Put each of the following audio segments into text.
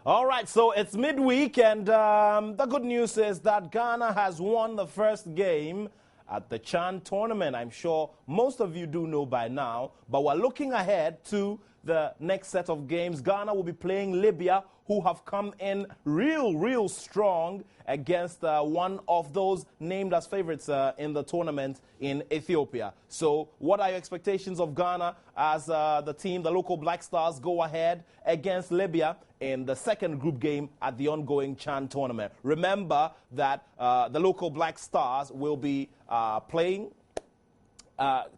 All right, so it's midweek, and the good news is that Ghana has won the first game at the CHAN tournament. I'm sure most of you do know by now, but we're looking ahead to the next set of games. Ghana will be playing Libya, who have come in real strong against one of those named as favorites in the tournament in Ethiopia. So what are your expectations of Ghana as the team, the local Black Stars, go ahead against Libya in the second group game at the ongoing CHAN tournament? Remember that the local Black Stars will be playing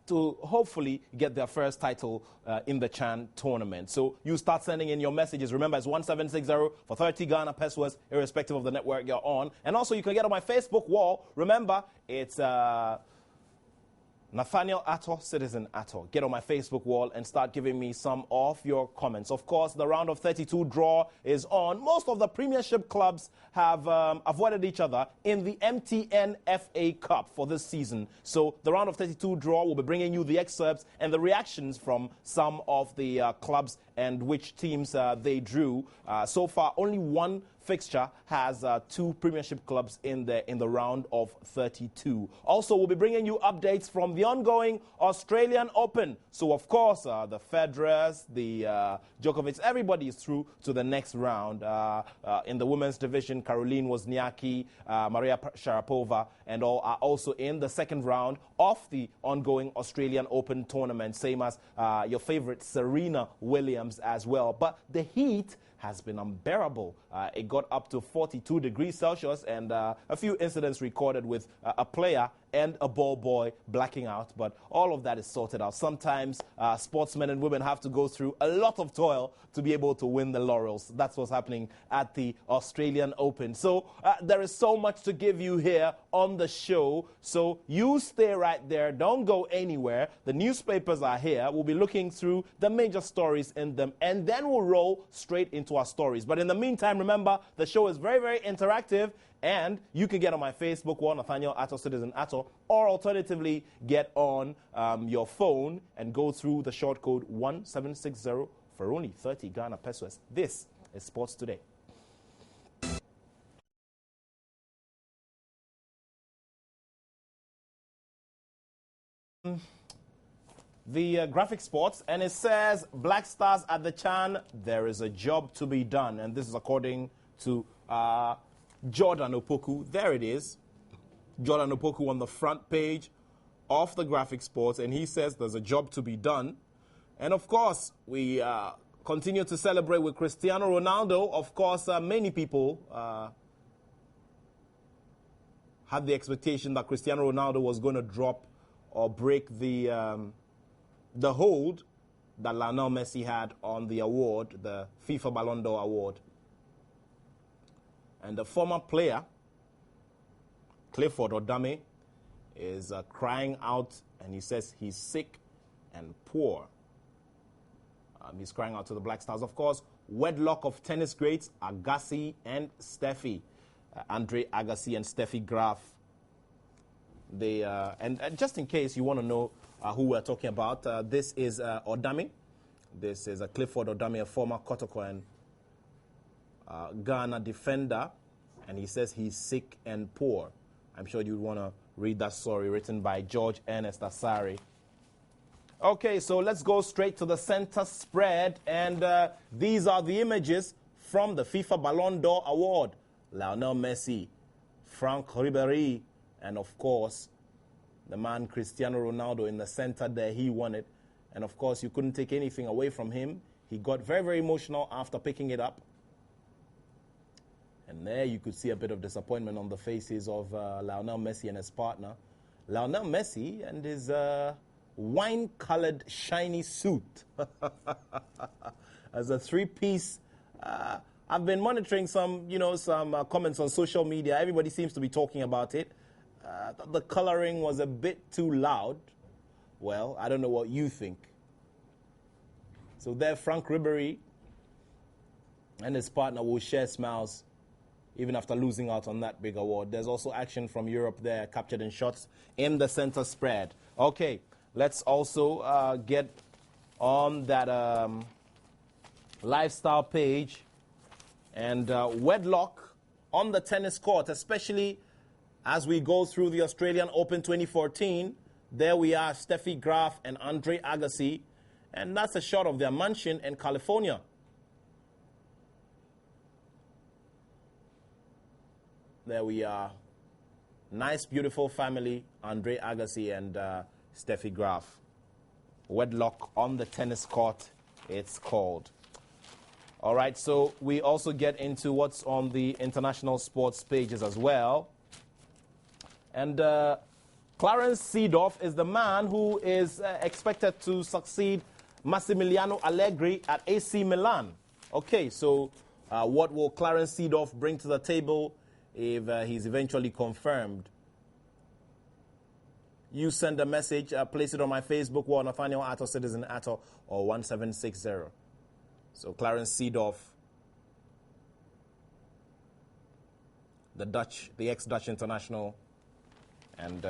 to hopefully get their first title in the CHAN tournament. So you start sending in your messages. Remember, it's 1760 for 30 Ghana pesos, irrespective of the network you're on. And also, you can get on my Facebook wall. Remember, it's Nathaniel Attoh, Citizen Attoh. Get on my Facebook wall and start giving me some of your comments. Of course, the round of 32 draw is on. Most of the Premiership clubs have avoided each other in the MTN FA Cup for this season. So the round of 32 draw will be bringing you the excerpts and the reactions from some of the clubs and which teams they drew. So far, only one fixture has two Premiership clubs in the round of 32. Also, we'll be bringing you updates from the ongoing Australian Open. So, of course, the Federers, the Djokovic, everybody is through to the next round. In the women's division, Caroline Wozniacki, Maria Sharapova, and all are also in the second round of the ongoing Australian Open tournament, same as your favorite Serena Williams as well. But the heat has been unbearable. It got up to 42 degrees Celsius, and a few incidents recorded with a player and a ball boy blacking out, but all of that is sorted out. Sometimes sportsmen and women have to go through a lot of toil to be able to win the laurels. That's what's happening at the Australian Open. So there is so much to give you here on the show, so you stay right there. Don't go anywhere. The newspapers are here. We'll be looking through the major stories in them, and then we'll roll straight into our stories. But in the meantime, remember, the show is very interactive, and you can get on my Facebook wall, Nathaniel Attoh, Citizen Attoh, or alternatively get on your phone and go through the short code 1760 for only 30 Ghana pesos. This is Sports Today. The graphic sports, and it says Black Stars at the CHAN, there is a job to be done. And this is according to Jordan Opoku. There it is. Jordan Opoku on the front page of the graphic sports, and he says there's a job to be done. And of course, we continue to celebrate with Cristiano Ronaldo. Of course, many people had the expectation that Cristiano Ronaldo was going to drop or break the hold that Lionel Messi had on the award, the FIFA Ballon d'Or award. And the former player, Clifford Odame, is crying out, and he says he's sick and poor. He's crying out to the Black Stars. Of course, wedlock of tennis greats, Agassi and Steffi. Andre Agassi and Steffi Graf. They, and just in case you want to know who we're talking about, this is Odame. This is Clifford Odame, a former Kotoko and Ghana defender, and he says he's sick and poor. I'm sure you'd want to read that story written by George Ernest Asari. Okay, so let's go straight to the center spread, and these are the images from the FIFA Ballon d'Or award. Lionel Messi, Franck Ribéry, and of course, the man Cristiano Ronaldo in the center there. He won it, and of course, you couldn't take anything away from him. He got very emotional after picking it up. And there you could see a bit of disappointment on the faces of Lionel Messi and his partner. Lionel Messi and his wine-colored shiny suit. As a three-piece. I've been monitoring some comments on social media. Everybody seems to be talking about it. The coloring was a bit too loud. Well, I don't know what you think. So there, Franck Ribéry and his partner will share smiles even after losing out on that big award. There's also action from Europe there, captured in shots in the center spread. Okay, let's also get on that lifestyle page And wedlock on the tennis court, especially as we go through the Australian Open 2014. There we are, Steffi Graf and Andre Agassi. And that's a shot of their mansion in California. There we are. Nice, beautiful family, Andre Agassi and Steffi Graf. Wedlock on the tennis court, it's called. All right, so we also get into what's on the international sports pages as well. And Clarence Seedorf is the man who is expected to succeed Massimiliano Allegri at AC Milan. Okay, so what will Clarence Seedorf bring to the table if he's eventually confirmed? You send a message, place it on my Facebook wall, Nathaniel Attoh, Citizen Attoh, or 1760. So Clarence Seedorf, the ex-Dutch international, and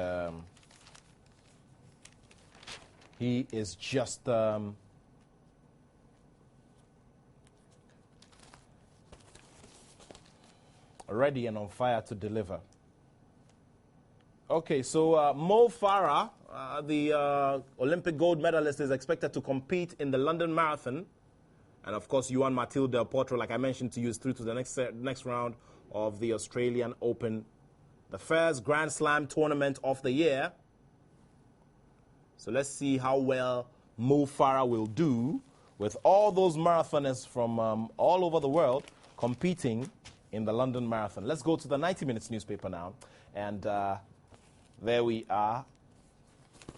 he is just ready and on fire to deliver. Okay, so Mo Farah, the Olympic gold medalist, is expected to compete in the London Marathon. And, of course, Juan Matilde Del Potro, like I mentioned to you, is through to the next round of the Australian Open, the first Grand Slam tournament of the year. So let's see how well Mo Farah will do with all those marathoners from all over the world competing in the London Marathon. Let's go to the 90 Minutes newspaper now. And there we are.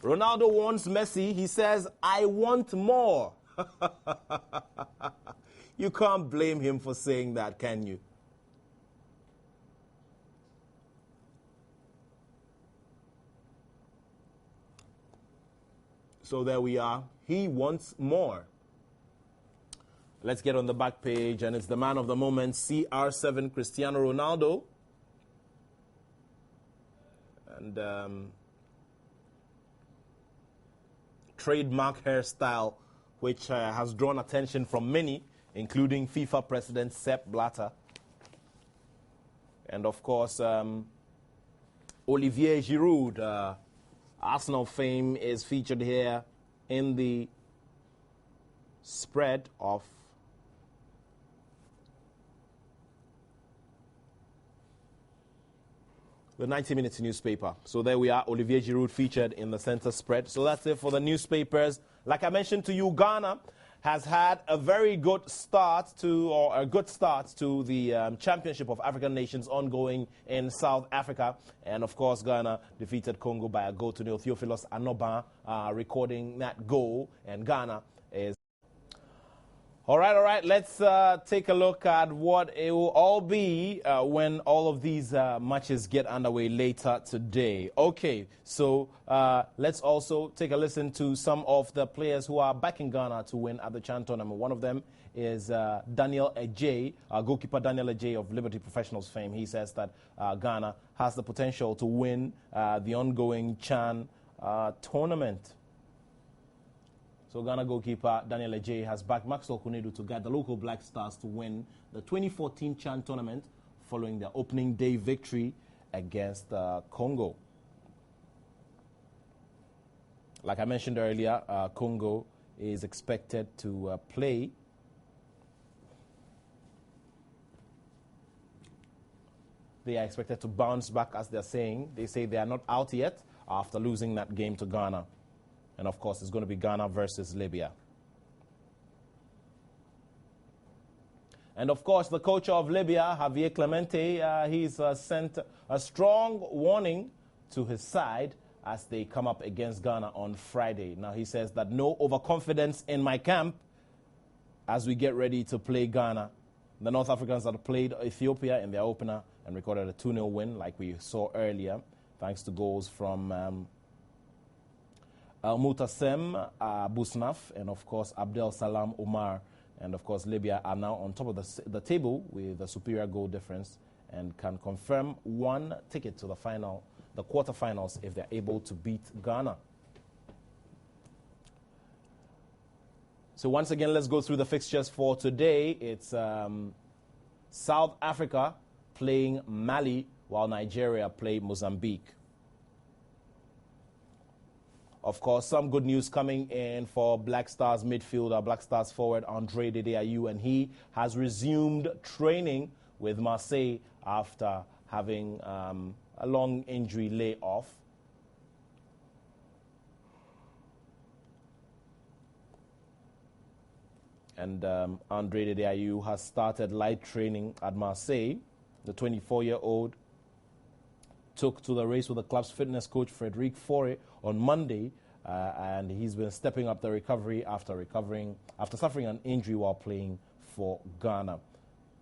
Ronaldo wants Messi. He says, I want more. You can't blame him for saying that, can you? So there we are. He wants more. Let's get on the back page, and it's the man of the moment, CR7 Cristiano Ronaldo. And trademark hairstyle, which has drawn attention from many, including FIFA President Sepp Blatter. And, of course, Olivier Giroud, Arsenal fame, is featured here in the spread of the 90 Minutes newspaper. So there we are, Olivier Giroud featured in the center spread. So that's it for the newspapers. Like I mentioned to you, Ghana has had a very good start to the Championship of African Nations ongoing in South Africa. And, of course, Ghana defeated Congo by a goal to nil. Theophilus Anoban recording that goal. And Ghana is... All right. Let's take a look at what it will all be when all of these matches get underway later today. Okay, so let's also take a listen to some of the players who are backing Ghana to win at the Chan tournament. One of them is Daniel Ajay, goalkeeper Daniel Ajay of Liberty Professionals fame. He says that Ghana has the potential to win the ongoing Chan tournament. So Ghana goalkeeper Daniel Ajay has backed Maxwell Kunedu to guide the local Black Stars to win the 2014 Chan tournament following their opening day victory against Congo. Like I mentioned earlier, Congo is expected to play They are expected to bounce back, as they're saying. They say they are not out yet after losing that game to Ghana. And, of course, it's going to be Ghana versus Libya. And, of course, the coach of Libya, Javier Clemente, he's sent a strong warning to his side as they come up against Ghana on Friday. Now, he says that no overconfidence in my camp as we get ready to play Ghana. The North Africans have played Ethiopia in their opener and recorded a 2-0 win like we saw earlier, thanks to goals from Mutasem Busnaf and, of course, Abdel Salam Omar. And, of course, Libya are now on top of the table with a superior goal difference and can confirm one ticket to the quarterfinals, if they're able to beat Ghana. So once again, let's go through the fixtures for today. It's South Africa playing Mali, while Nigeria play Mozambique. Of course, some good news coming in for Black Stars midfielder, Black Stars forward Andre Dedeayew, and he has resumed training with Marseille after having a long injury layoff. And Andre Dedeayew has started light training at Marseille. The 24-year-old took to the race with the club's fitness coach, Frédéric Faure, on Monday, and he's been stepping up the recovery after suffering an injury while playing for Ghana.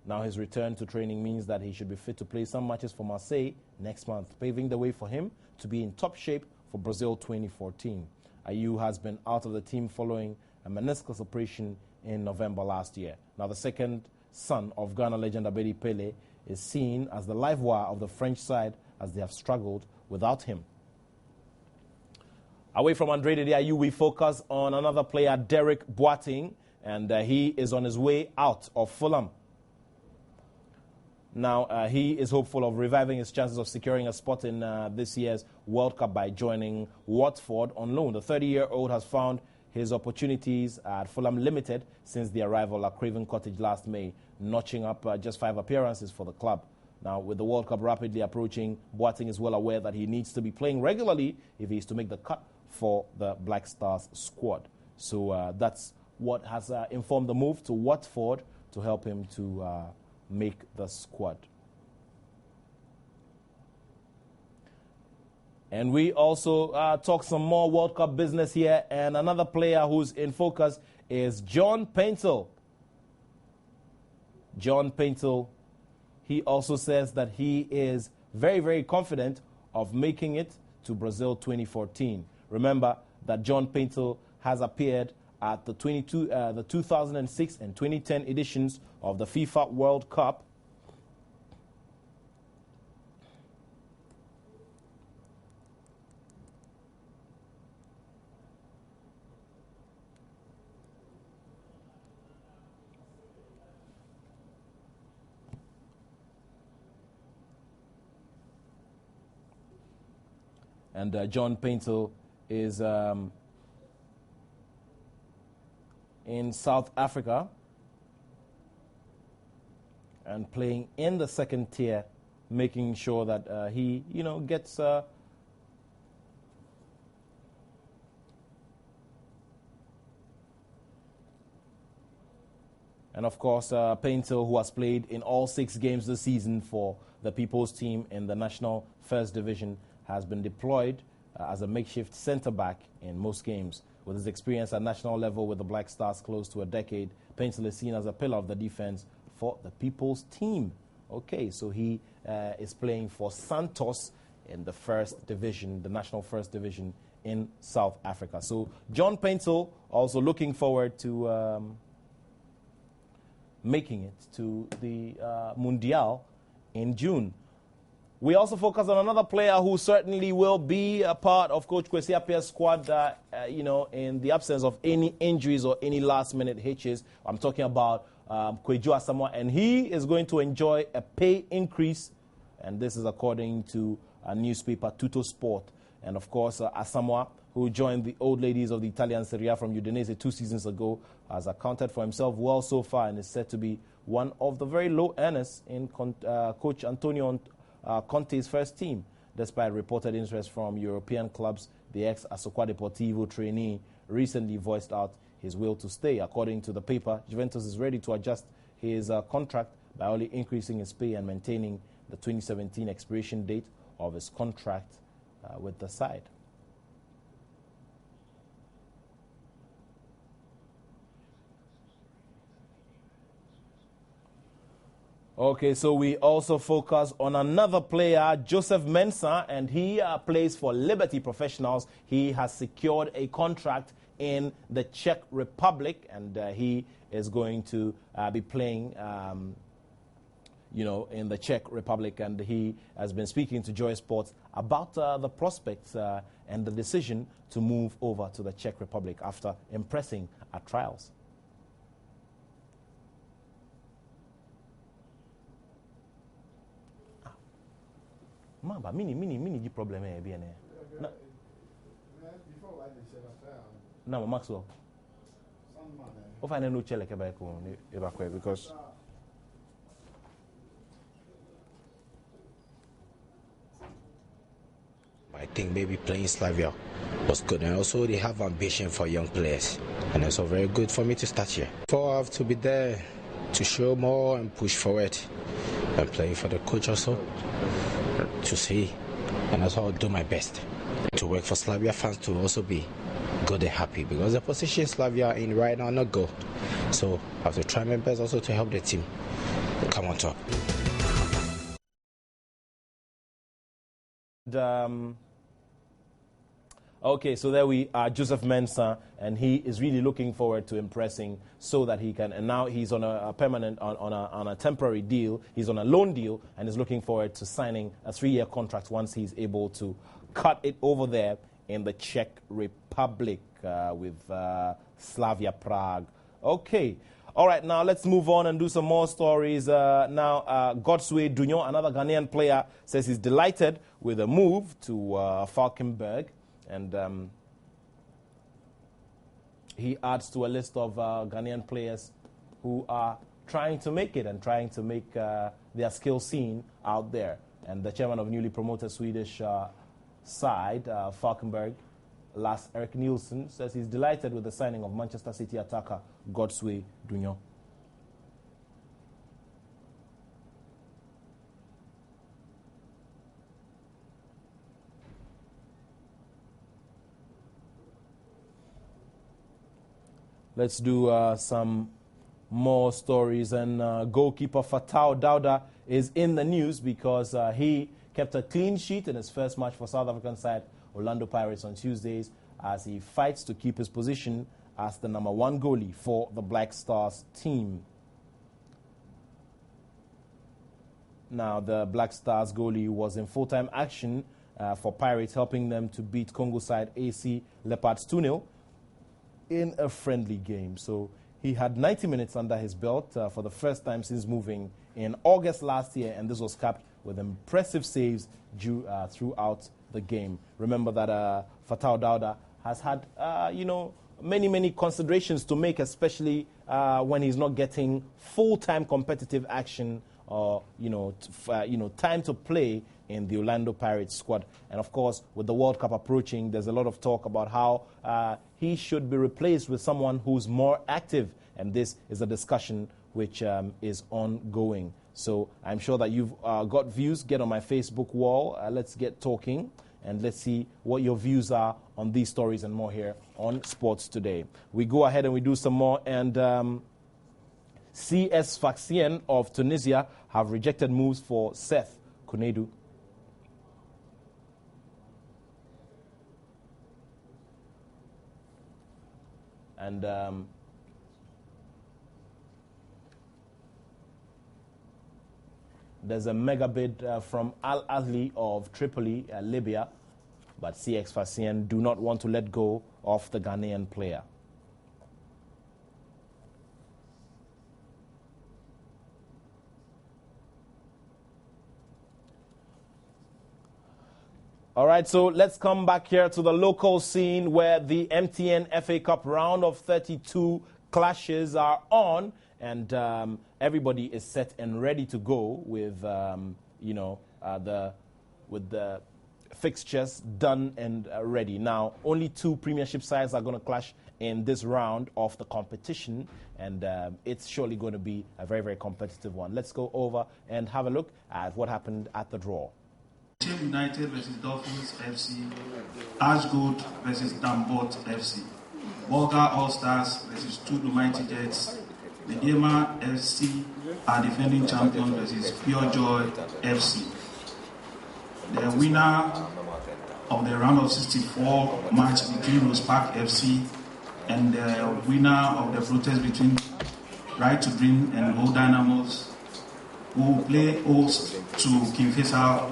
Now his return to training means that he should be fit to play some matches for Marseille next month, paving the way for him to be in top shape for Brazil 2014. Ayew has been out of the team following a meniscus operation in November last year. Now the second son of Ghana legend Abedi Pele is seen as the live wire of the French side as they have struggled without him. Away from Andre Dedeayew, we focus on another player, Derek Boateng, and he is on his way out of Fulham. Now, he is hopeful of reviving his chances of securing a spot in this year's World Cup by joining Watford on loan. The 30-year-old has found his opportunities at Fulham limited since the arrival at Craven Cottage last May, notching up just 5 appearances for the club. Now, with the World Cup rapidly approaching, Boateng is well aware that he needs to be playing regularly if he is to make the cut for the Black Stars squad. So that's what has informed the move to Watford to help him to make the squad. And we also talk some more World Cup business here, and another player who's in focus is John Paintel. John Paintel, he also says that he is very, very confident of making it to Brazil 2014. Remember that John Paintel has appeared at the 2006 and 2010 editions of the FIFA World Cup. And John Paintel is in South Africa and playing in the second tier, making sure that he, gets and of course Paintel, who has played in all 6 games this season for the People's team in the National First Division, has been deployed as a makeshift centre-back in most games. With his experience at national level with the Black Stars close to a decade, Paintel is seen as a pillar of the defence for the People's team. Okay, so he is playing for Santos in the First Division, the National First Division in South Africa. So John Paintel also looking forward to making it to the Mundial in June. We also focus on another player who certainly will be a part of Coach Kwesi Appiah's squad, in the absence of any injuries or any last-minute hitches. I'm talking about Kweju Asamoah, and he is going to enjoy a pay increase, and this is according to a newspaper, Tutto Sport. And, of course, Asamoah, who joined the old ladies of the Italian Serie A from Udinese 2 seasons ago, has accounted for himself well so far and is said to be one of the very low earners in Coach Antonio Conte's first team. Despite reported interest from European clubs, the ex-Asocua Deportivo trainee recently voiced out his will to stay. According to the paper, Juventus is ready to adjust his contract by only increasing his pay and maintaining the 2017 expiration date of his contract with the side. Okay, so we also focus on another player, Joseph Mensah, and he plays for Liberty Professionals. He has secured a contract in the Czech Republic, and he is going to be playing, in the Czech Republic. And he has been speaking to Joy Sports about the prospects and the decision to move over to the Czech Republic after impressing at trials. Mamba, mini problem eh bien eh. Na Maxwell. If I no chele ke ba ko because I think maybe playing Slavia was good, and also they have ambition for young players, and it's also very good for me to start here. So I have to be there to show more and push forward, and playing for the coach also to see, and also I'll do my best to work for Slavia fans to also be good and happy, because the position Slavia in right now not good. So I have to try my best also to help the team come on top. Okay, so there we are, Joseph Mensah, and he is really looking forward to impressing so that he can, and now he's on a permanent, on a temporary deal, he's on a loan deal, and is looking forward to signing a 3-year contract once he's able to cut it over there in the Czech Republic with Slavia Prague. Okay. All right, now let's move on and do some more stories. Now, Godsway Dunyon, another Ghanaian player, says he's delighted with a move to Falkenberg. And he adds to a list of Ghanaian players who are trying to make it and trying to make their skill seen out there. And the chairman of newly promoted Swedish side, Falkenberg, Lars Erik Nielsen, says he's delighted with the signing of Manchester City attacker Godsway Dunyon. Let's do some more stories. And goalkeeper Fatau Dauda is in the news because he kept a clean sheet in his first match for South African side Orlando Pirates on Tuesdays as he fights to keep his position as the #1 goalie for the Black Stars team. Now, the Black Stars goalie was in full-time action for Pirates, helping them to beat Congo side AC Leopards 2-0. In a friendly game. So he had 90 minutes under his belt for the first time since moving in August last year, and this was capped with impressive saves throughout the game. Remember that Fatau Dauda has had, many considerations to make, especially when he's not getting full-time competitive action or, time to play in the Orlando Pirates squad. And, of course, with the World Cup approaching, there's a lot of talk about how he should be replaced with someone who's more active. And this is a discussion which is ongoing. So I'm sure that you've got views. Get on my Facebook wall. Let's get talking. And let's see what your views are on these stories and more here on Sports Today. We go ahead and we do some more. And CS Sfaxien of Tunisia have rejected moves for Seth Kunedu. And there's a mega bid from Al Ahly of Tripoli, Libya, but CX Sfaxien do not want to let go of the Ghanaian player. All right, so let's come back here to the local scene where the MTN FA Cup round of 32 clashes are on, and everybody is set and ready to go with, the fixtures done and ready. Now, only 2 Premiership sides are going to clash in this round of the competition, and it's surely going to be a very, very competitive one. Let's go over and have a look at what happened at the draw. United versus Dolphins FC, Ashgold versus Dambot FC, Bolga All Stars versus Tudu Mighty Jets, Medema FC are defending champions versus Pure Joy FC. The winner of the round of 64 match between Rose Park FC and the winner of the protest between Right to Dream and Old Dynamos will play host to King Faisal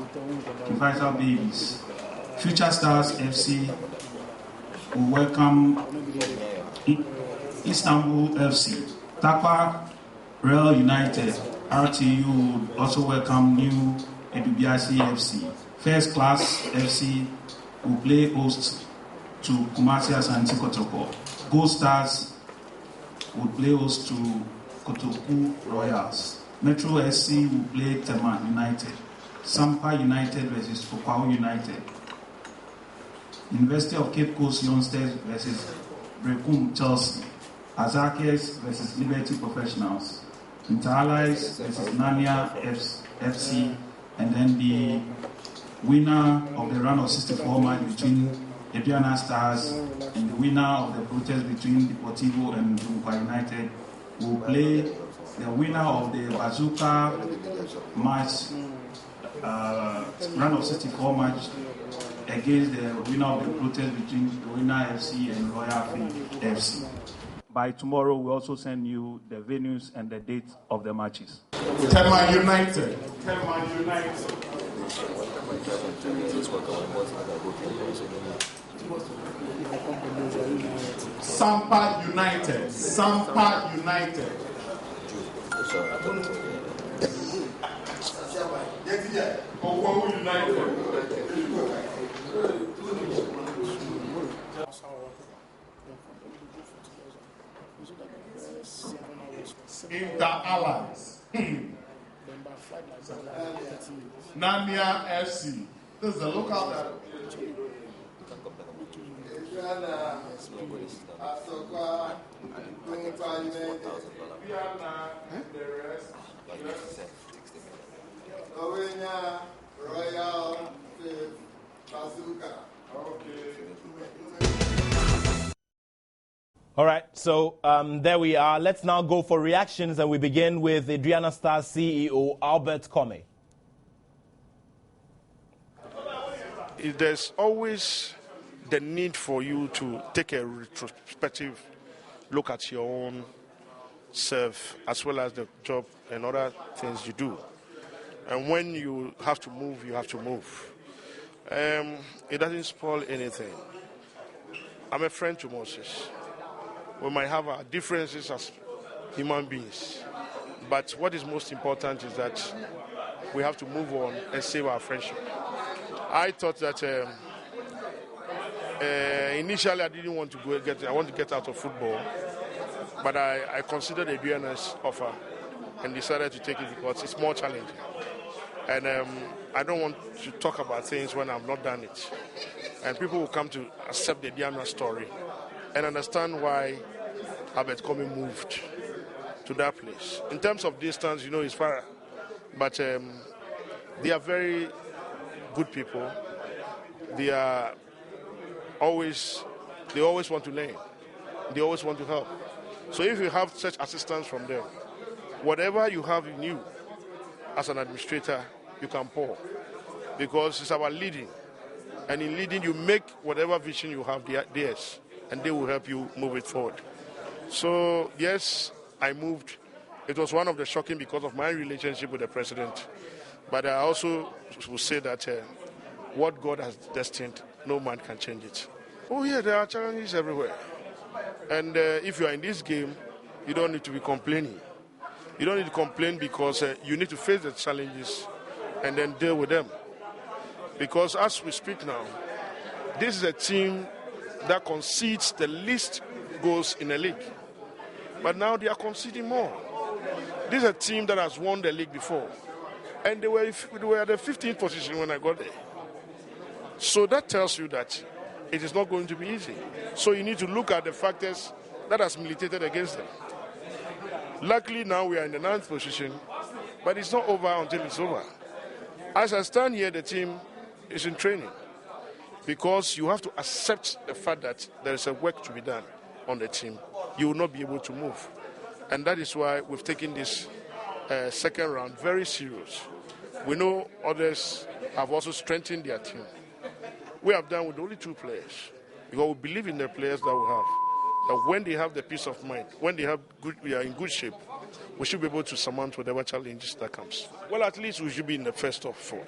Babies. Future Stars FC will welcome Istanbul FC. Takwa Real United RTU will also welcome new Edubiasi FC. First Class FC will play host to Kumasi Asante Kotoko. Gold Stars will play host to Kotoku Royals. Metro SC will play Tema United. Sampa United versus Okwao United. University of Cape Coast Youngsters versus Brekum Chelsea. Azakes versus Liberty Professionals. Interallies versus Nania FC. And then the winner of the round of 64 match between Adriana Stars and the winner of the protest between Deportivo and Dumba United will play the winner of the Bazooka match, round of 64 match against the winner of the protest between the winner FC and Royal FC. By tomorrow, we'll also send you the venues and the dates of the matches. Tema United. Tema United. Sampa United. Sampa United. Okwao United. Inter-Allies. Nania FC. This is the local. Royal Bazooka. All right, so there we are. Let's now go for reactions, and we begin with Adriana Stars CEO Albert Comey. There's always the need for you to take a retrospective look at your own self, as well as the job and other things you do. And when you have to move, you have to move. It doesn't spoil anything. I'm a friend to Moses. We might have our differences as human beings, but what is most important is that we have to move on and save our friendship. I thought that initially I didn't want to I want to get out of football, but I considered Adriana's offer and decided to take it because it's more challenging. And I don't want to talk about things when I've not done it. And people will come to accept the Adriana story and understand why Albert Comey moved to that place. In terms of distance, it's far, but they are very good people. They always want to learn. They always want to help. So if you have such assistance from them, whatever you have in you as an administrator, you can pour. Because it's about leading. And in leading, you make whatever vision you have theirs, and they will help you move it forward. So, yes, I moved. It was one of the shocking because of my relationship with the president. But I also will say that what God has destined, no man can change it. Oh, yeah, there are challenges everywhere. And if you are in this game, you don't need to be complaining. You don't need to complain because you need to face the challenges and then deal with them. Because as we speak now, this is a team that concedes the least goals in a league. But now they are conceding more. This is a team that has won the league before. And they were at the 15th position when I got there. So that tells you that it is not going to be easy. So you need to look at the factors that has militated against them. Luckily now we are in the 9th position, but it's not over until it's over. As I stand here, the team is in training because you have to accept the fact that there is a work to be done on the team. You will not be able to move. And that is why we've taken this second round very serious. We know others have also strengthened their team. We have done with only 2 players because we believe in the players that we have. That when they have the peace of mind, when we are in good shape, we should be able to surmount whatever challenges that comes. Well, at least we should be in the first 4.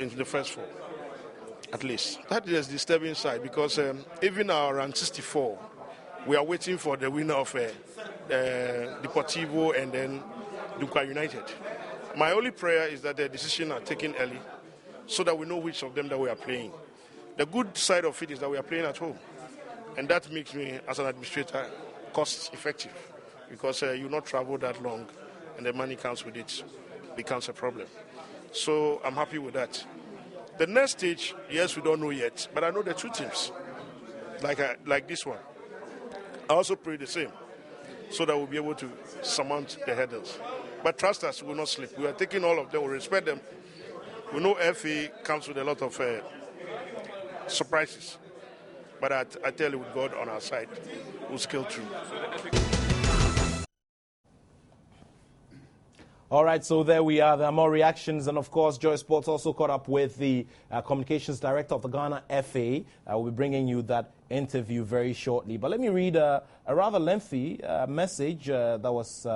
At least. That is the disturbing side because even our round 64, we are waiting for the winner of Deportivo and then Dumba United. My only prayer is that the decision are taken early so that we know which of them that we are playing. The good side of it is that we are playing at home. And that makes me, as an administrator, cost effective. Because you not travel that long and the money comes with it. Becomes a problem. So I'm happy with that. The next stage, yes, we don't know yet. But I know the two teams. Like this one. I also pray the same. So that we'll be able to surmount the hurdles. But trust us, we will not sleep. We are taking all of them. We respect them. We know FA comes with a lot of surprises. But I tell you, with God on our side, we'll scale through. All right, so there we are. There are more reactions. And, of course, Joy Sports also caught up with the communications director of the Ghana FA. We'll be bringing you that interview very shortly. But let me read a rather lengthy message that was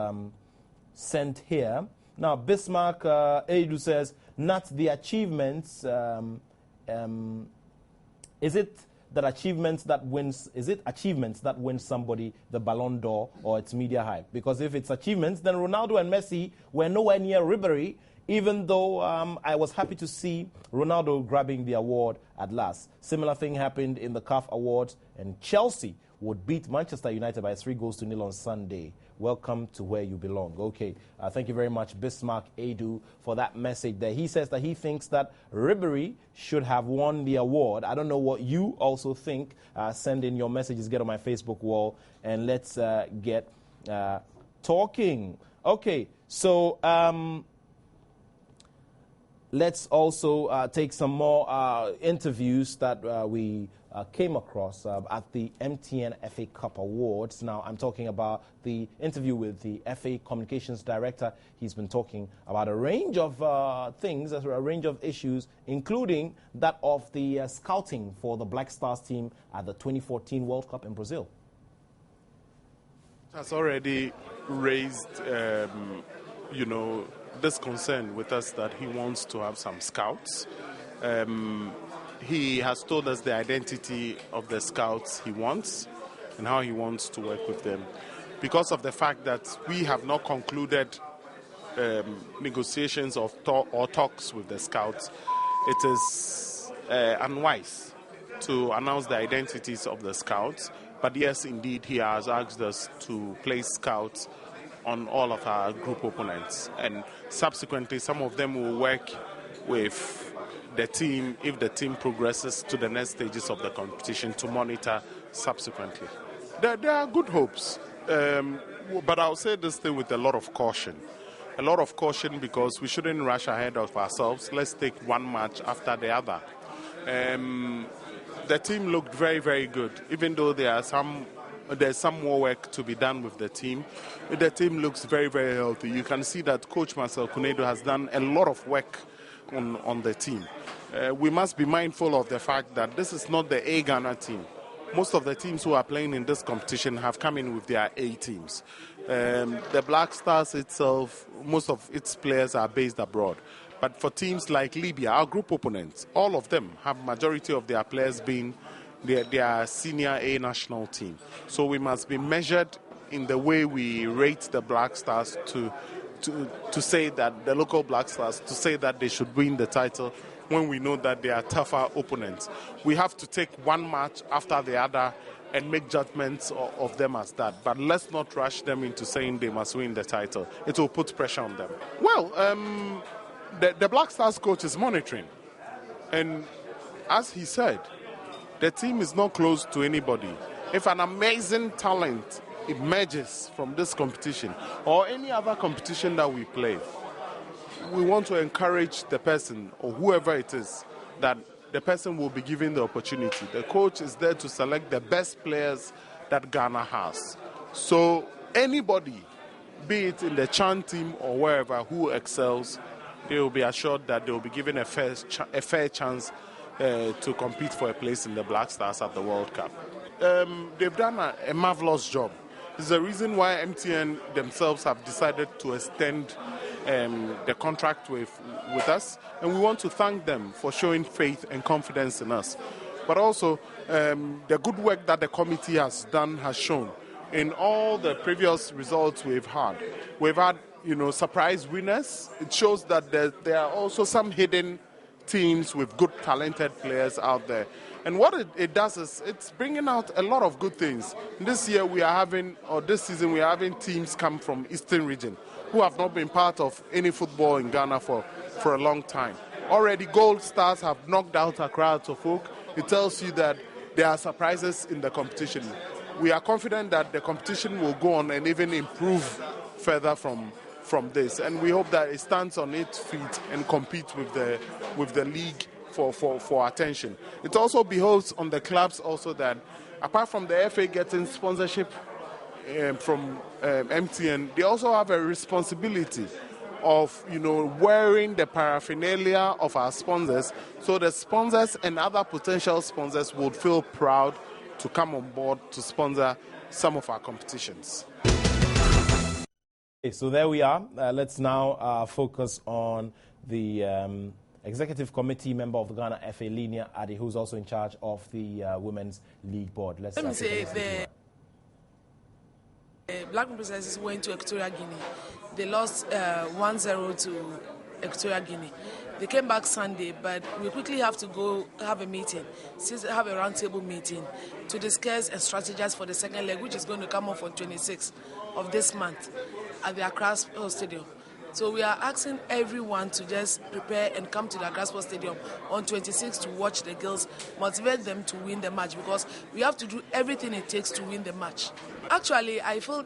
sent here. Now, Bismarck Edu says, not the achievements. Is it achievements that win somebody the Ballon d'Or or its media hype? Because if it's achievements, then Ronaldo and Messi were nowhere near Ribery, even though I was happy to see Ronaldo grabbing the award at last. Similar thing happened in the CAF Awards, and Chelsea would beat Manchester United by 3-0 on Sunday. Welcome to where you belong. Okay, thank you very much, Bismarck Edu, for that message there. He says that he thinks that Ribery should have won the award. I don't know what you also think. Send in your messages, get on my Facebook wall, and let's get talking. Okay, so let's also take some more interviews that we came across at the MTN FA Cup Awards. Now, I'm talking about the interview with the FA Communications Director. He's been talking about a range of things, a range of issues, including that of the scouting for the Black Stars team at the 2014 World Cup in Brazil. Has already raised, this concern with us that he wants to have some scouts. He has told us the identity of the scouts he wants and how he wants to work with them. Because of the fact that we have not concluded negotiations or talks with the scouts, it is unwise to announce the identities of the scouts. But yes, indeed, he has asked us to place scouts on all of our group opponents. And subsequently, some of them will work with the team, if the team progresses to the next stages of the competition, to monitor subsequently. There are good hopes, but I'll say this thing with a lot of caution. A lot of caution because we shouldn't rush ahead of ourselves. Let's take one match after the other. The team looked very, very good, even though there's some more work to be done with the team. The team looks very, very healthy. You can see that Coach Marcel Kunedo has done a lot of work on the team. We must be mindful of the fact that this is not the A Ghana team. Most of the teams who are playing in this competition have come in with their A teams. The Black Stars itself, most of its players are based abroad. But for teams like Libya, our group opponents, all of them have majority of their players being their senior A national team. So we must be measured in the way we rate the Black Stars to say that the local Black Stars, to say that they should win the title when we know that they are tougher opponents. We have to take one match after the other and make judgments of them as that. But let's not rush them into saying they must win the title. It will put pressure on them. Well, the Black Stars coach is monitoring. And as he said, the team is not close to anybody. If an amazing talent emerges from this competition or any other competition that we play, we want to encourage the person or whoever it is that the person will be given the opportunity. The coach is there to select the best players that Ghana has. So anybody, be it in the Chan team or wherever, who excels, they will be assured that they will be given a fair chance to compete for a place in the Black Stars at the World Cup. They've done a marvelous job. There's a reason why MTN themselves have decided to extend the contract with us, and we want to thank them for showing faith and confidence in us. But also, the good work that the committee has done has shown. In all the previous results we've had surprise winners. It shows that there are also some hidden teams with good, talented players out there. And what it does is it's bringing out a lot of good things. This year this season we are having teams come from Eastern region who have not been part of any football in Ghana for a long time. Already Gold Stars have knocked out Accra Attoh. It tells you that there are surprises in the competition. We are confident that the competition will go on and even improve further from this. And we hope that it stands on its feet and competes with the league for attention. It also behoves on the clubs also that apart from the FA getting sponsorship from MTN, they also have a responsibility of wearing the paraphernalia of our sponsors, so the sponsors and other potential sponsors would feel proud to come on board to sponsor some of our competitions. Okay, so there we are. Let's now focus on the Executive Committee member of the Ghana FA, Linia Adi, who's also in charge of the Women's League Board. Let me say the Black Princesses went to Equatorial Guinea. They lost 1-0 to Equatorial Guinea. They came back Sunday, but we quickly have to go have a meeting, have a roundtable meeting to discuss and strategize for the second leg, which is going to come off on 26th of this month at the Accra Sports Stadium. So we are asking everyone to just prepare and come to the Accra Sports Stadium on 26th to watch the girls, motivate them to win the match, because we have to do everything it takes to win the match. Actually, I feel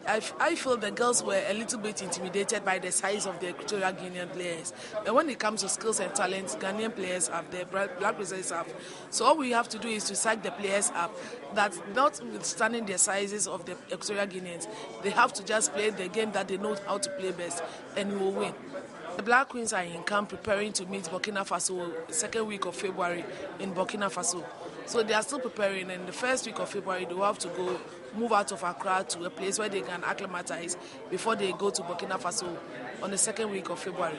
the girls were a little bit intimidated by the size of the Equatorial Guinean players. And when it comes to skills and talents, Ghanaian players have, the Black Princesses have. So all we have to do is to psych the players up, that notwithstanding the sizes of the Equatorial Guineans, they have to just play the game that they know how to play best, and we will win. The Black Queens are in camp preparing to meet Burkina Faso second week of February in Burkina Faso. So they are still preparing, and the first week of February they will have to move out of Accra to a place where they can acclimatize before they go to Burkina Faso on the second week of February.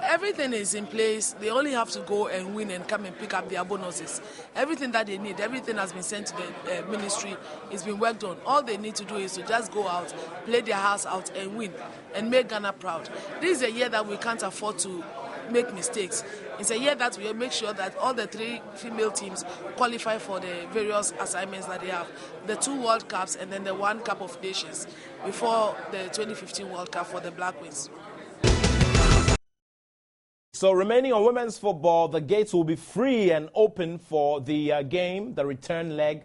Everything is in place. They only have to go and win and come and pick up their bonuses. Everything that they need, everything has been sent to the ministry, it's been worked on. All they need to do is to just go out, play their house out and win and make Ghana proud. This is a year that we can't afford to make mistakes. It's a year that we make sure that all the 3 female teams qualify for the various assignments that they have. The 2 World Cups and then the 1 Cup of Nations before the 2015 World Cup for the Black Queens. So remaining on women's football, the gates will be free and open for the game, the return leg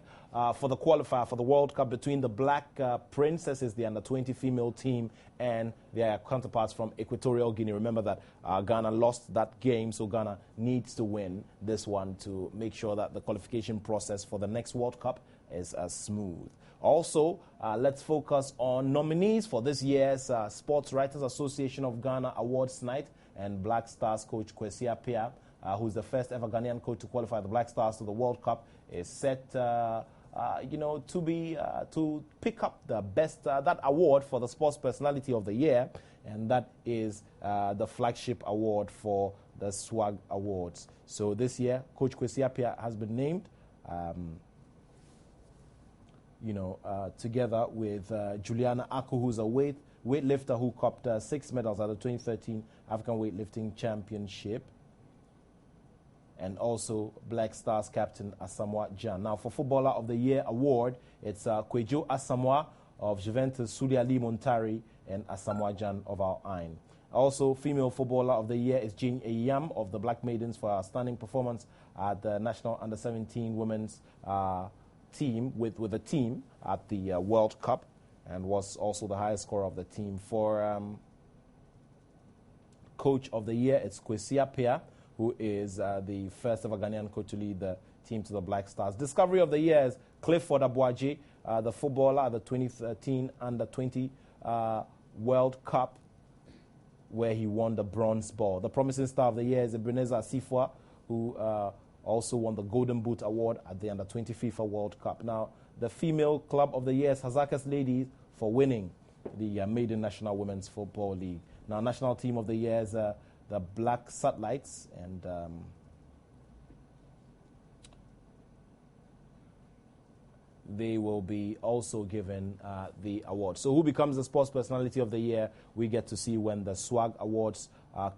for the qualifier for the World Cup between the Black Princesses, the under-20 female team, and their counterparts from Equatorial Guinea. Remember that Ghana lost that game, so Ghana needs to win this one to make sure that the qualification process for the next World Cup is smooth. Also, let's focus on nominees for this year's Sports Writers Association of Ghana Awards Night. And Black Stars coach Kwesi Appiah, who's the first ever Ghanaian coach to qualify the Black Stars to the World Cup, is set, to pick up the best that award for the Sports Personality of the Year, and that is the flagship award for the SWAG Awards. So this year, Coach Kwesi Appiah has been named, together with Juliana Aku, who's a weightlifter who copped 6 medals at the 2013 African Weightlifting Championship, and also Black Stars captain Asamoah Gyan. Now, for Footballer of the Year award, it's Kwejo Asamoah of Juventus, Suliali Montari, and Asamoah Gyan of Al Ain. Also, Female Footballer of the Year is Jane Eyam of the Black Maidens for her outstanding performance at the National Under-17 Women's team with the team at the World Cup, and was also the highest scorer of the team. For Coach of the Year, it's Kwesi Appiah, who is the first ever Ghanaian coach to lead the team to the Black Stars. Discovery of the Year is Clifford Abuaji, the footballer at the 2013 Under-20 World Cup, where he won the bronze ball. The Promising Star of the Year is Ebenezer Asifua, who also won the Golden Boot Award at the Under-20 FIFA World Cup. Now, the Female Club of the Year is Hazakas Ladies for winning the Maiden National Women's Football League. Now, National Team of the Year is the Black Satellites, and they will be also given the award. So who becomes the Sports Personality of the Year, we get to see when the SWAG Awards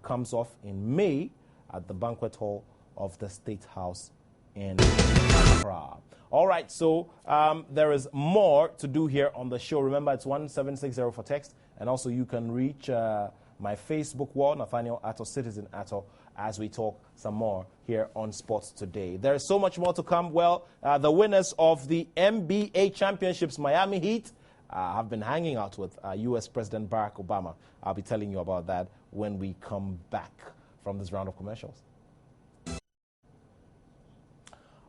comes off in May at the Banquet Hall of the State House in Accra. All right, so there is more to do here on the show. Remember, it's 1760 for text, and also you can reach my Facebook wall, Nathaniel Attoh, Citizen Attoh, as we talk some more here on Sports Today. There is so much more to come. Well, the winners of the NBA Championships, Miami Heat, have been hanging out with U.S. President Barack Obama. I'll be telling you about that when we come back from this round of commercials.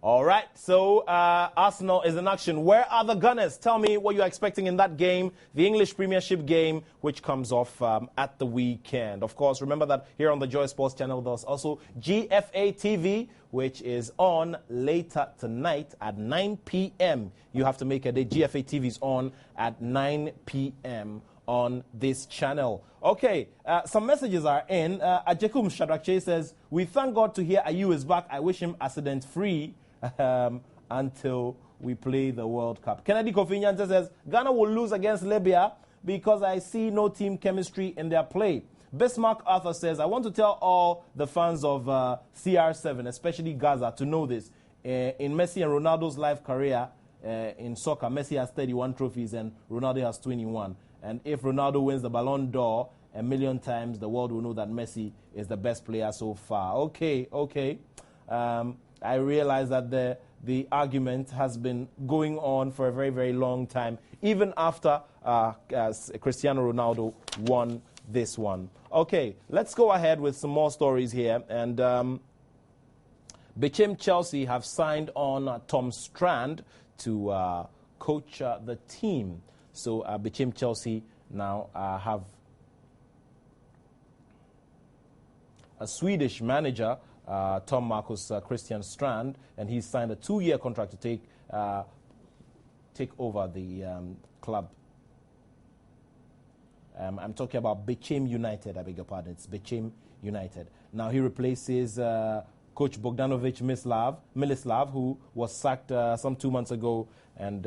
All right, so Arsenal is in action. Where are the Gunners? Tell me what you're expecting in that game, the English Premiership game, which comes off at the weekend. Of course, remember that here on the Joy Sports channel, there's also GFA TV, which is on later tonight at 9 p.m. You have to make a day. GFA TV is on at 9 p.m. on this channel. Okay, some messages are in. Ajekum Shadrakche says, we thank God to hear Ayew is back. I wish him accident-free until we play the World Cup. Kennedy Kofi-Nyante says, Ghana will lose against Libya because I see no team chemistry in their play. Bismarck Arthur says, I want to tell all the fans of CR7, especially Gaza, to know this. In Messi and Ronaldo's life career in soccer, Messi has 31 trophies and Ronaldo has 21. And if Ronaldo wins the Ballon d'Or a million times, the world will know that Messi is the best player so far. Okay. I realize that the argument has been going on for a very, very long time, even after Cristiano Ronaldo won this one. Okay, let's go ahead with some more stories here. And Bechem Chelsea have signed on Tom Strand to coach the team. So Bechem Chelsea now have a Swedish manager, Tom Marcus Christian Strand, and he's signed a 2-year contract to take over the club. I'm talking about Bechem United, I beg your pardon. It's Bechem United. Now he replaces Coach Bogdanovic Milislav, who was sacked some 2 months ago, and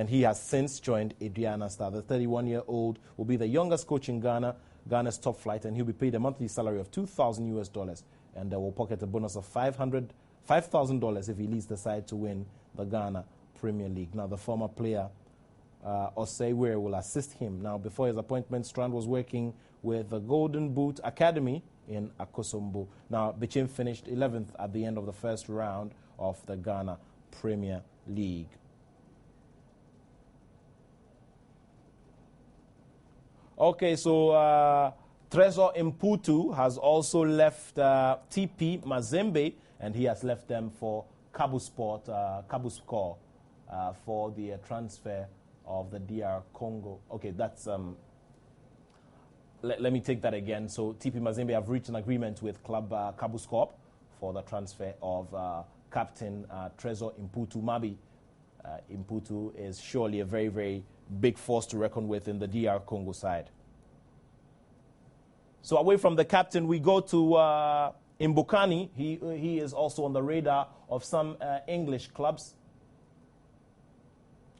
he has since joined Adriana Star. The 31-year-old will be the youngest coach in Ghana's top flight, and he'll be paid a monthly salary of $2,000 and will pocket a bonus of $5,000 if he leads the side to win the Ghana Premier League. Now, the former player, Oseiwe, will assist him. Now, before his appointment, Strand was working with the Golden Boot Academy in Akosombo. Now, Bechem finished 11th at the end of the first round of the Ghana Premier League. Okay, so Tresor Imputu has also left TP Mazembe, and he has left them for Kabusport, for the transfer of the DR Congo. Okay, that's let me take that again. So TP Mazembe have reached an agreement with Club Kabusport for the transfer of Captain Tresor Imputu Mabi. Imputu is surely a very, very big force to reckon with in the DR Congo side. So away from the captain, we go to Mbokani. He is also on the radar of some English clubs.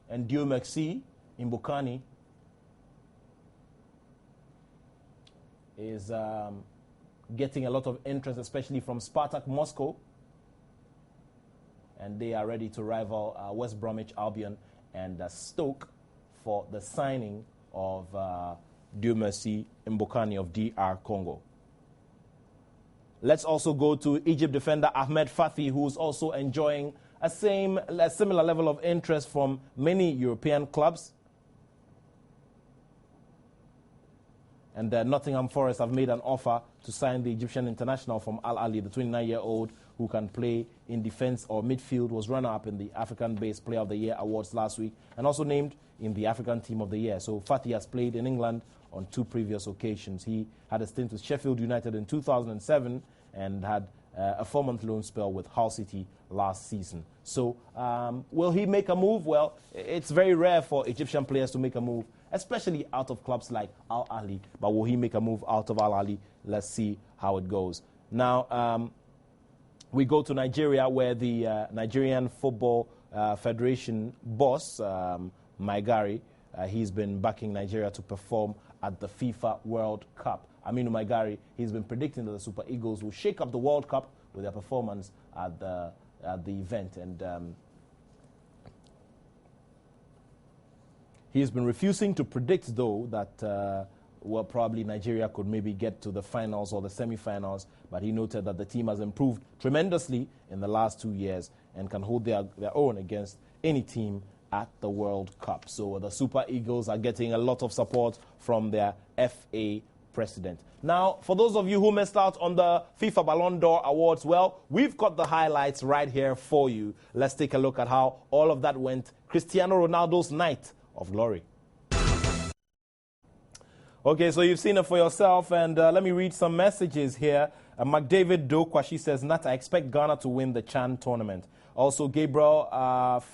And Dieu merci, Mbokani is getting a lot of interest, especially from Spartak Moscow. And they are ready to rival West Bromwich Albion and Stoke for the signing of Dieu merci Mbokani of DR Congo. Let's also go to Egypt defender Ahmed Fathi, who's also enjoying a similar level of interest from many European clubs. And Nottingham Forest have made an offer to sign the Egyptian international from Al Ahly, the 29-year-old who can play in defense or midfield, was runner-up in the African-based Player of the Year awards last week, and also named in the African Team of the Year. So Fathi has played in England on 2 previous occasions. He had a stint with Sheffield United in 2007 and had a 4-month loan spell with Hull City last season. So will he make a move? Well, it's very rare for Egyptian players to make a move, especially out of clubs like Al Ahly. But will he make a move out of Al Ahly? Let's see how it goes. Now, we go to Nigeria, where the Nigerian Football Federation boss, Maigari, he's been backing Nigeria to perform at the FIFA World Cup. Aminu Maigari, he's been predicting that the Super Eagles will shake up the World Cup with their performance at the event. And he's been refusing to predict, though, that probably Nigeria could maybe get to the finals or the semi-finals, but he noted that the team has improved tremendously in the last 2 years and can hold their own against any team at the World Cup. So the Super Eagles are getting a lot of support from their FA president. Now, for those of you who missed out on the FIFA Ballon d'Or Awards, well, we've got the highlights right here for you. Let's take a look at how all of that went. Cristiano Ronaldo's night of glory. Okay, so you've seen it for yourself, and let me read some messages here. McDavid Dokwa, she says, Nat, I expect Ghana to win the Chan tournament. Also, Gabriel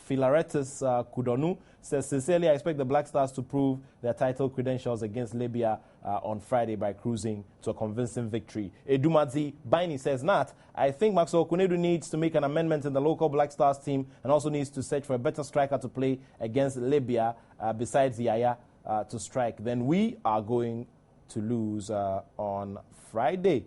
Filaretis Kudonu says, sincerely, I expect the Black Stars to prove their title credentials against Libya on Friday by cruising to a convincing victory. Edumadzi Baini says, Nat, I think Maxwell Kunedu needs to make an amendment in the local Black Stars team and also needs to search for a better striker to play against Libya besides Yaya to strike. Then we are going to lose on Friday.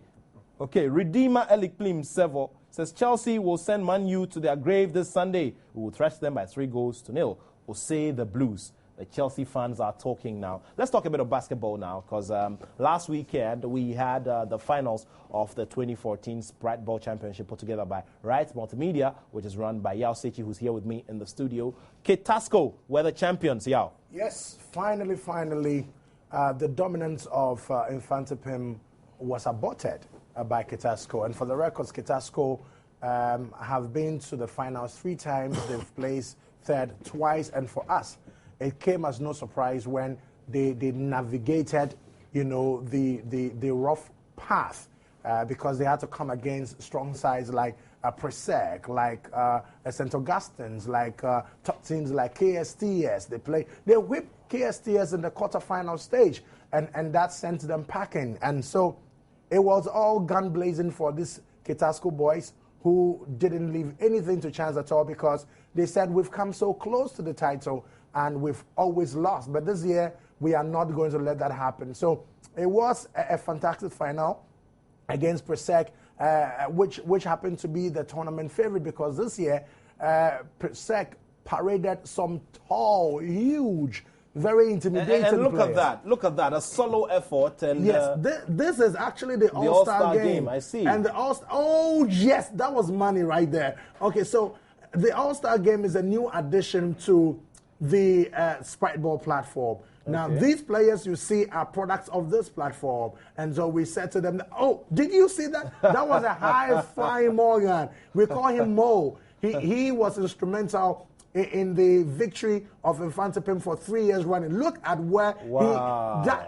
Okay, Redeemer Elik Plim Sevo says Chelsea will send Man U to their grave this Sunday. We will thrash them by 3-0. Osei the Blues. The Chelsea fans are talking now. Let's talk a bit of basketball now, because last weekend we had the finals of the 2014 Sprite Ball Championship put together by Rights Multimedia, which is run by Yao Sechi, who's here with me in the studio. Ketasco were the champions, Yao. Yes, finally, the dominance of Infantipim was aborted by Ketasco. And for the records, Ketasco have been to the finals 3 times. They've placed third twice. And for us, it came as no surprise when they navigated, the rough path because they had to come against strong sides like Presec, like St. Augustine's, like top teams like KSTS. They whipped KSTS in the quarterfinal stage, and that sent them packing. And so it was all gun blazing for these Ketasco boys, who didn't leave anything to chance at all, because they said, we've come so close to the title and we've always lost. But this year, we are not going to let that happen. So it was a fantastic final against Presec, which happened to be the tournament favorite, because this year, Presec paraded some tall, huge, very intimidating and look players. Look at that, a solo effort. And yes, this is actually the All-Star game. I see. And the All-Star, oh yes, that was money right there. Okay, so the All-Star game is a new addition to the Sprite Ball platform. Now, these players you see are products of this platform. And so we said to them, oh, did you see that? That was a high-flying Morgan. We call him Mo. He was instrumental in the victory of Infantipim for 3 years running. Look at where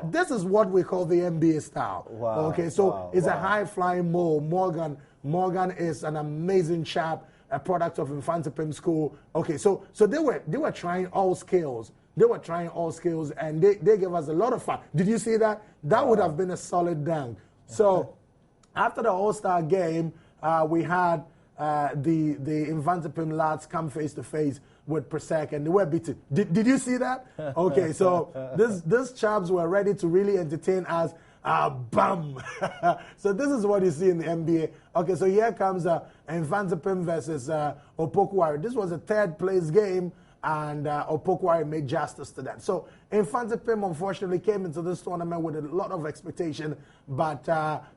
this is what we call the NBA style. Wow. Okay, so it's a high-flying Mo. Morgan is an amazing chap, a product of Infantipim school. Okay, so they were trying all skills. They were trying all skills, and they gave us a lot of fun. Did you see that? That would have been a solid dunk. So after the All-Star game, we had the Infantipim lads come face-to-face with Presec, and they were beaten. Did you see that? Okay, so these chaps were ready to really entertain us. Bam! So this is what you see in the NBA. Okay, so here comes Infantipim versus Opokwari. This was a third-place game, and Opokwari made justice to that. So Infantipim, unfortunately, came into this tournament with a lot of expectation, but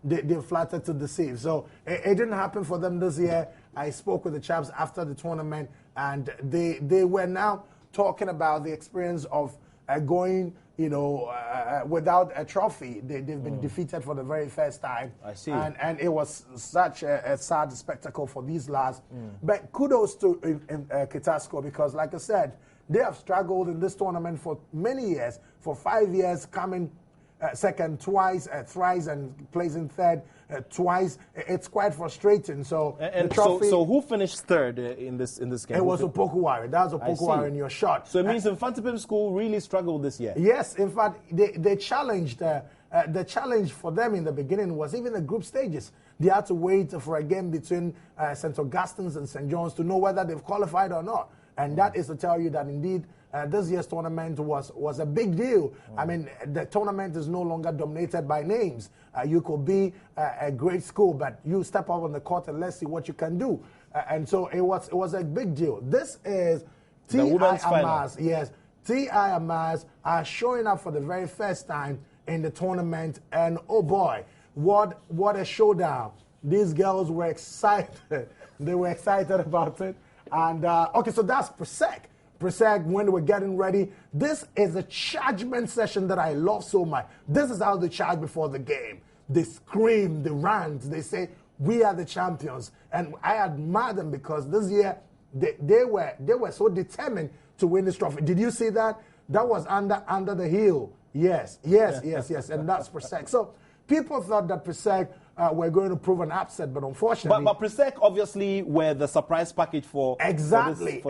they flattered to deceive. So it didn't happen for them this year. I spoke with the chaps after the tournament, and they were now talking about the experience of going, without a trophy. They've been defeated for the very first time. I see. And it was such a sad spectacle for these lads. But kudos to Ketasco, because, like I said, they have struggled in this tournament for many years, for 5 years, coming second twice, thrice, and placing third twice. It's quite frustrating. So and the trophy, so who finished third in this game? It was Opokwari. That was Opokwari in your shot. So it means Infantipim school really struggled this year. Yes, in fact, they challenged. The challenge for them in the beginning was even the group stages. They had to wait for a game between St. Augustine's and St. John's to know whether they've qualified or not. And that is to tell you that indeed this year's tournament was a big deal. I mean, the tournament is no longer dominated by names. You could be a great school, but you step out on the court and let's see what you can do. And so it was a big deal. This is T.I. Amas. Yes, T.I. Amas are showing up for the very first time in the tournament, and oh boy, what a showdown. These girls were excited. They were excited about it. And okay, so that's Presec. Presec, when they were getting ready. This is a chargement session that I love so much. This is how they charge before the game. They scream, they rant, they say, we are the champions. And I admire them because this year they were so determined to win this trophy. Did you see that? That was under the hill. Yes. And that's Presec. So people thought that Presec were going to prove an upset, but unfortunately... But Presec obviously were the surprise package for... Exactly.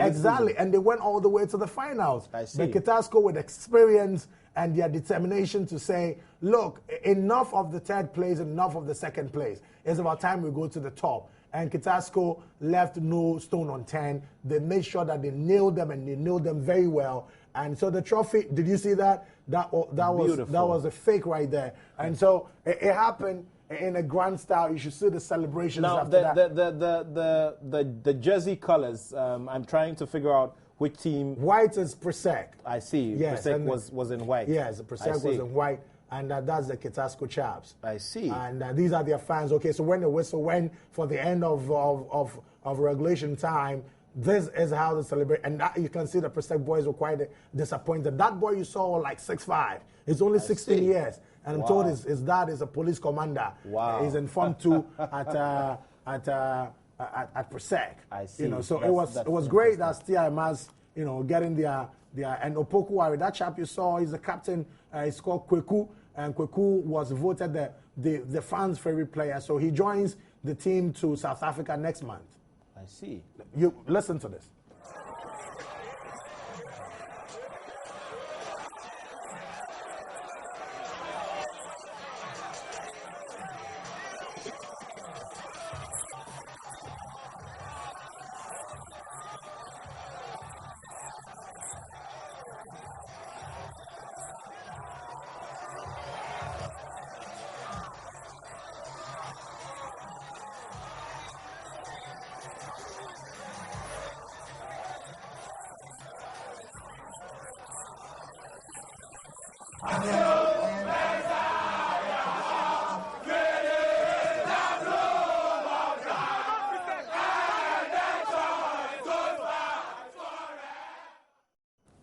And they went all the way to the finals. I see. But Kitasco with experience and their determination to say, look, enough of the third place, enough of the second place. It's about time we go to the top. And Kitasco left no stone unturned. They made sure that they nailed them, and they nailed them very well. And so the trophy, did you see that? That was a fake right there. And so it happened in a grand style. You should see the celebrations now, after that. The jersey colors, I'm trying to figure out which team. White is Presec. I see. Yes, Presec was in white. Yes, Presec was in white. And that's the Kitasco Chaps. I see. And these are their fans. Okay, so when the whistle went for the end of regulation time, this is how they celebrate. And that, you can see the Presec boys were quite disappointed. That boy you saw like 6'5". He's only 16 years. And I'm told his dad is a police commander. Wow. He's in Form 2 at Presec. I see. You know, so it was great that T.I. Amas, you know, getting their and Opoku, that chap you saw, he's the captain. He's called Kweku, and Kweku was voted the fans' favorite player. So he joins the team to South Africa next month. I see. You listen to this.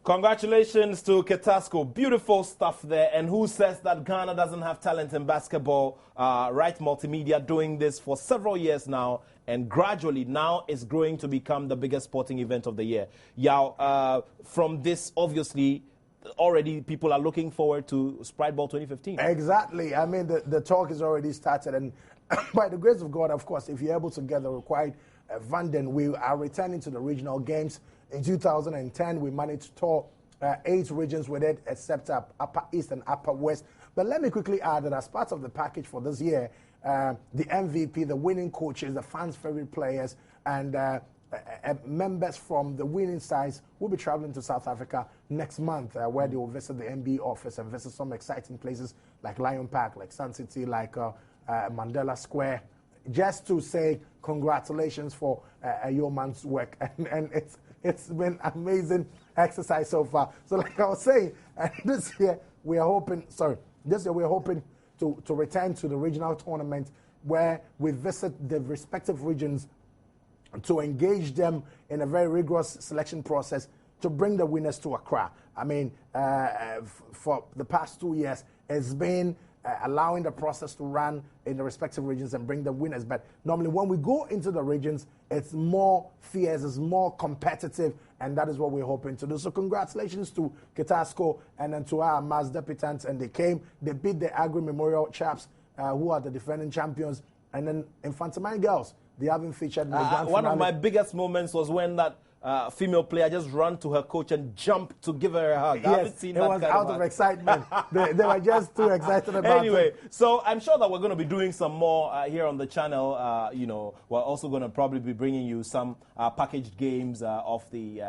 Congratulations to Kitasco. Beautiful stuff there. And who says that Ghana doesn't have talent in basketball? Right Multimedia doing this for several years now. And gradually now it's growing to become the biggest sporting event of the year. Yao, from this, obviously, already people are looking forward to Sprite Ball 2015. Exactly. I mean, the talk is already started. And by the grace of God, of course, if you're able to get the required funding, we are returning to the regional games. In 2010, we managed to tour 8 regions with it, except Upper East and Upper West. But let me quickly add that as part of the package for this year, the MVP, the winning coaches, the fans' favorite players, and members from the winning sides will be traveling to South Africa next month, where they will visit the NBA office and visit some exciting places like Lion Park, like Sun City, like Mandela Square, just to say congratulations for a yeoman's work. And it's been amazing exercise so far. So like I was saying, this year we're hoping to return to the regional tournament where we visit the respective regions to engage them in a very rigorous selection process to bring the winners to Accra. I mean, for the past 2 years, it's been allowing the process to run in the respective regions and bring the winners. But normally when we go into the regions, it's more fierce, it's more competitive, and that is what we're hoping to do. So congratulations to Kitasco and then to our Amas debutants. And they beat the Agri Memorial Chaps, who are the defending champions. And then Infantamine girls, they haven't featured in the grand finale. One of my biggest moments was when that female player just ran to her coach and jumped to give her a hug. Yes, I haven't seen it that was kind out of excitement. They were just too excited about anyway, it. so I'm sure that we're going to be doing some more here on the channel. You know, we're also going to probably be bringing you some packaged games of the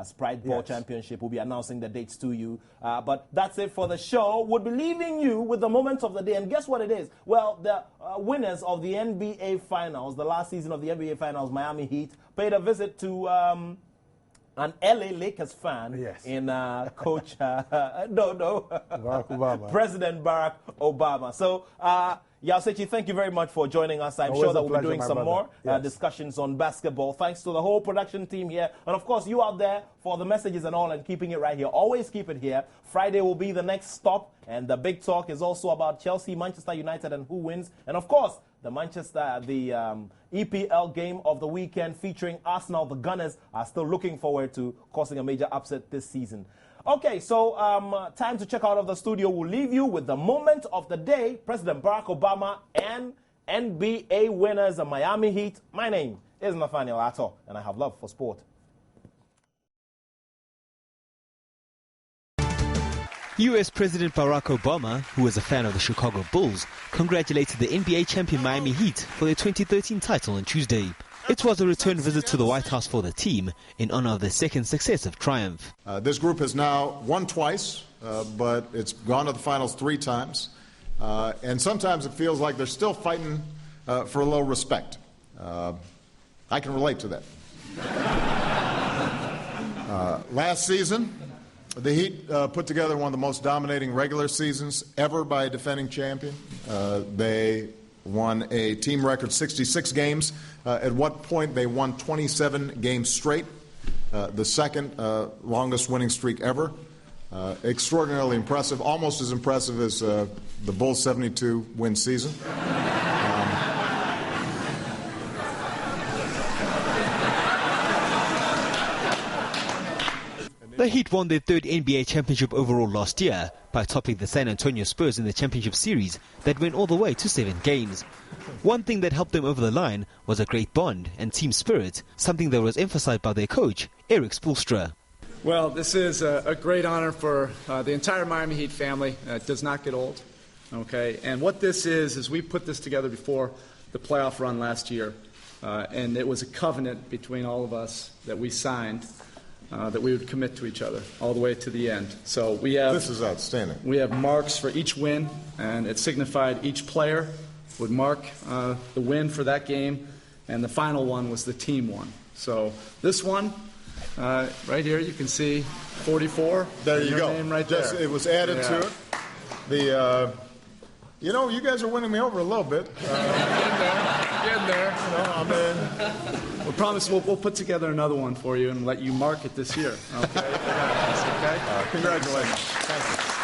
Sprite Ball Championship. We'll be announcing the dates to you. But that's it for the show. We'll be leaving you with the moment of the day. And guess what it is? Well, the winners of the NBA Finals, the last season of the NBA Finals, Miami Heat, paid a visit to an LA Lakers fan in Coach, Barack Obama. President Barack Obama. So, Yaosechi, thank you very much for joining us. I'm Always sure that a we'll be pleasure, doing my some brother. more discussions on basketball. Thanks to the whole production team here. And, of course, you out there for the messages and all and keeping it right here. Always keep it here. Friday will be the next stop. And the big talk is also about Chelsea, Manchester United, and who wins. And, of course, the EPL game of the weekend featuring Arsenal. The Gunners are still looking forward to causing a major upset this season. Okay, so time to check out of the studio. We'll leave you with the moment of the day, President Barack Obama and NBA winners, the Miami Heat. My name is Nathaniel Attoh, and I have love for sport. U.S. President Barack Obama, who is a fan of the Chicago Bulls, congratulated the NBA champion Miami Heat for their 2013 title on Tuesday. It was a return visit to the White House for the team in honor of their second successive triumph. This group has now won twice, but it's gone to the finals 3 times. And sometimes it feels like they're still fighting for a little respect. I can relate to that. Last season, the Heat put together one of the most dominating regular seasons ever by a defending champion. They won a team record 66 games. At one point, they won 27 games straight, the second longest winning streak ever. Extraordinarily impressive, almost as impressive as the Bulls' 72-win season. The Heat won their 3rd NBA championship overall last year by topping the San Antonio Spurs in the championship series that went all the way to 7 games. One thing that helped them over the line was a great bond and team spirit, something that was emphasized by their coach, Erik Spoelstra. Well, this is a great honor for the entire Miami Heat family. It does not get old, okay? And what this is we put this together before the playoff run last year, and it was a covenant between all of us that we signed. That we would commit to each other all the way to the end. So we have. This is outstanding. We have marks for each win, and it signified each player would mark the win for that game, and the final one was the team one. So this one, right here, you can see 44. There you go. Name right there. It was added to it. The you guys are winning me over a little bit. Getting there. We promise we'll put together another one for you and let you mark it this year. Okay? Okay? Congratulations. Thank you.